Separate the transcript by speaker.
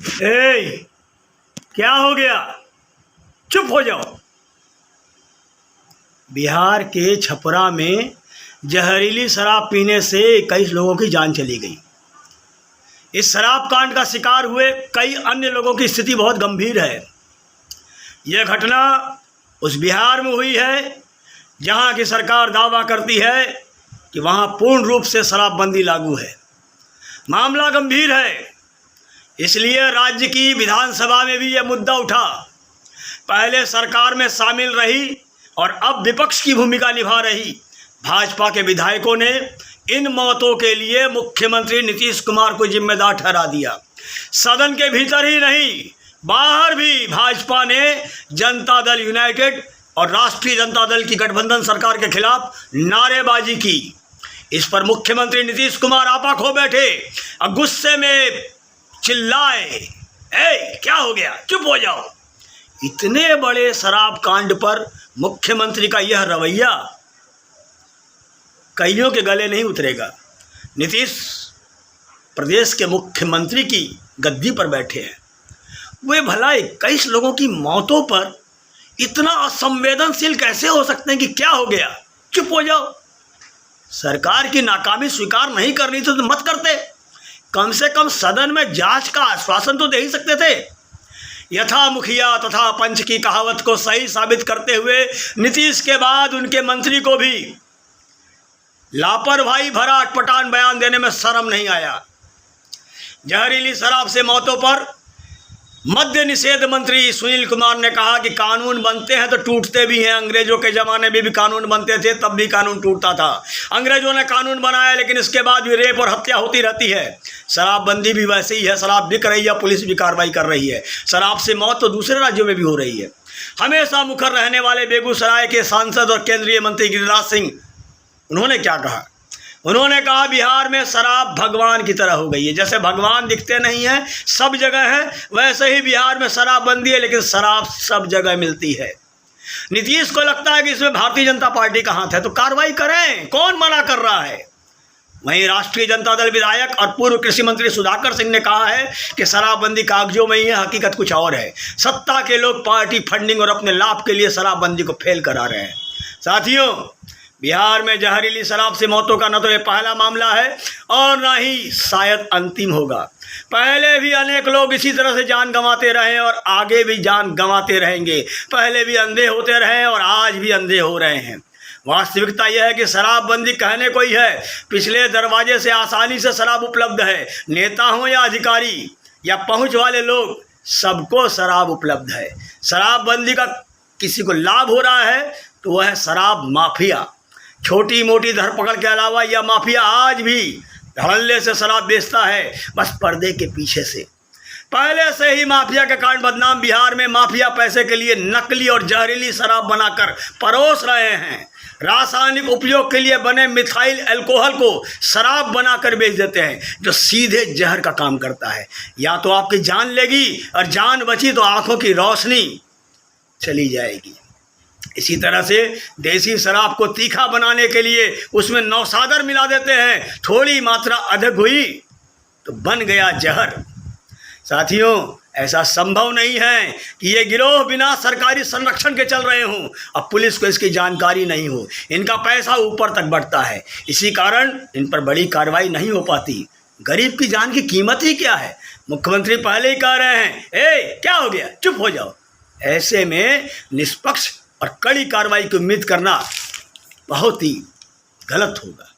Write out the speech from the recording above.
Speaker 1: ए, क्या हो गया? चुप हो जाओ। बिहार के छपरा में जहरीली शराब पीने से 21 लोगों की जान चली गई। इस शराब कांड का शिकार हुए कई अन्य लोगों की स्थिति बहुत गंभीर है। यह घटना उस बिहार में हुई है जहां की सरकार दावा करती है कि वहां पूर्ण रूप से शराबबंदी लागू है। मामला गंभीर है, इसलिए राज्य की विधानसभा में भी यह मुद्दा उठा। पहले सरकार में शामिल रही और अब विपक्ष की भूमिका निभा रही भाजपा के विधायकों ने इन मौतों के लिए मुख्यमंत्री नीतीश कुमार को जिम्मेदार ठहरा दिया। सदन के भीतर ही नहीं, बाहर भी भाजपा ने जनता दल यूनाइटेड और राष्ट्रीय जनता दल की गठबंधन सरकार के खिलाफ नारेबाजी की। इस पर मुख्यमंत्री नीतीश कुमार आपा खो बैठे और गुस्से में चिल्लाए, ए क्या हो गया? चुप हो जाओ। इतने बड़े शराब कांड पर मुख्यमंत्री का यह रवैया कईयों के गले नहीं उतरेगा। नीतीश प्रदेश के मुख्यमंत्री की गद्दी पर बैठे हैं, वे भला 21 लोगों की मौतों पर इतना असंवेदनशील कैसे हो सकते हैं कि क्या हो गया? चुप हो जाओ। सरकार की नाकामी स्वीकार नहीं करनी थी तो मत करते, कम से कम सदन में जांच का आश्वासन तो दे ही सकते थे। यथा मुखिया तथा पंच की कहावत को सही साबित करते हुए नीतीश के बाद उनके मंत्री को भी लापरवाही भरा अटपटान बयान देने में शर्म नहीं आया। जहरीली शराब से मौतों पर मद्य निषेध मंत्री सुनील कुमार ने कहा कि कानून बनते हैं तो टूटते भी हैं। अंग्रेजों के ज़माने में भी कानून बनते थे, तब भी कानून टूटता था। अंग्रेजों ने कानून बनाया लेकिन इसके बाद भी रेप और हत्या होती रहती है। शराबबंदी भी वैसे ही है, शराब बिक रही है, पुलिस भी कार्रवाई कर रही है। शराब से मौत तो दूसरे राज्यों में भी हो रही है। हमेशा मुखर रहने वाले बेगूसराय के सांसद और केंद्रीय मंत्री गिरिराज सिंह, उन्होंने क्या कहा? उन्होंने कहा बिहार में शराब भगवान की तरह हो गई है। जैसे भगवान दिखते नहीं हैं, सब जगह है, वैसे ही बिहार में शराबबंदी है लेकिन शराब सब जगह मिलती है। नीतीश को लगता है कि इसमें भारतीय जनता पार्टी का हाथ है, तो कार्रवाई करें, कौन मना कर रहा है? वहीं राष्ट्रीय जनता दल विधायक और पूर्व कृषि मंत्री सुधाकर सिंह ने कहा है कि शराबबंदी कागजों में ही है, हकीकत कुछ और है। सत्ता के लोग पार्टी फंडिंग और अपने लाभ के लिए शराबबंदी को फेल करा रहे हैं। साथियों, बिहार में जहरीली शराब से मौतों का न तो ये पहला मामला है और न ही शायद अंतिम होगा। पहले भी अनेक लोग इसी तरह से जान गंवाते रहे और आगे भी जान गंवाते रहेंगे। पहले भी अंधे होते रहे और आज भी अंधे हो रहे हैं। वास्तविकता यह है कि शराबबंदी कहने को ही है, पिछले दरवाजे से आसानी से शराब उपलब्ध है। नेता हों या अधिकारी या पहुँच वाले लोग, सबको शराब उपलब्ध है। शराबबंदी का किसी को लाभ हो रहा है तो वह है शराब माफिया। छोटी मोटी धरपकड़ के अलावा यह माफिया आज भी धड़ल्ले से शराब बेचता है, बस पर्दे के पीछे से। पहले से ही माफिया के कारण बदनाम बिहार में माफिया पैसे के लिए नकली और जहरीली शराब बनाकर परोस रहे हैं। रासायनिक उपयोग के लिए बने मिथाइल अल्कोहल को शराब बनाकर बेच देते हैं, जो सीधे जहर का काम करता है। या तो आपकी जान लेगी और जान बची तो आंखों की रोशनी चली जाएगी। इसी तरह से देसी शराब को तीखा बनाने के लिए उसमें नौसादर मिला देते हैं। थोड़ी मात्रा अधिक हुई तो बन गया जहर। साथियों, ऐसा संभव नहीं है कि ये गिरोह बिना सरकारी संरक्षण के चल रहे हों और पुलिस को इसकी जानकारी नहीं हो। इनका पैसा ऊपर तक बढ़ता है, इसी कारण इन पर बड़ी कार्रवाई नहीं हो पाती। गरीब की जान की कीमत ही क्या है? मुख्यमंत्री पहले ही कह रहे हैं, ए क्या हो गया? चुप हो जाओ। ऐसे में निष्पक्ष और कड़ी कार्रवाई की उम्मीद करना बहुत ही गलत होगा।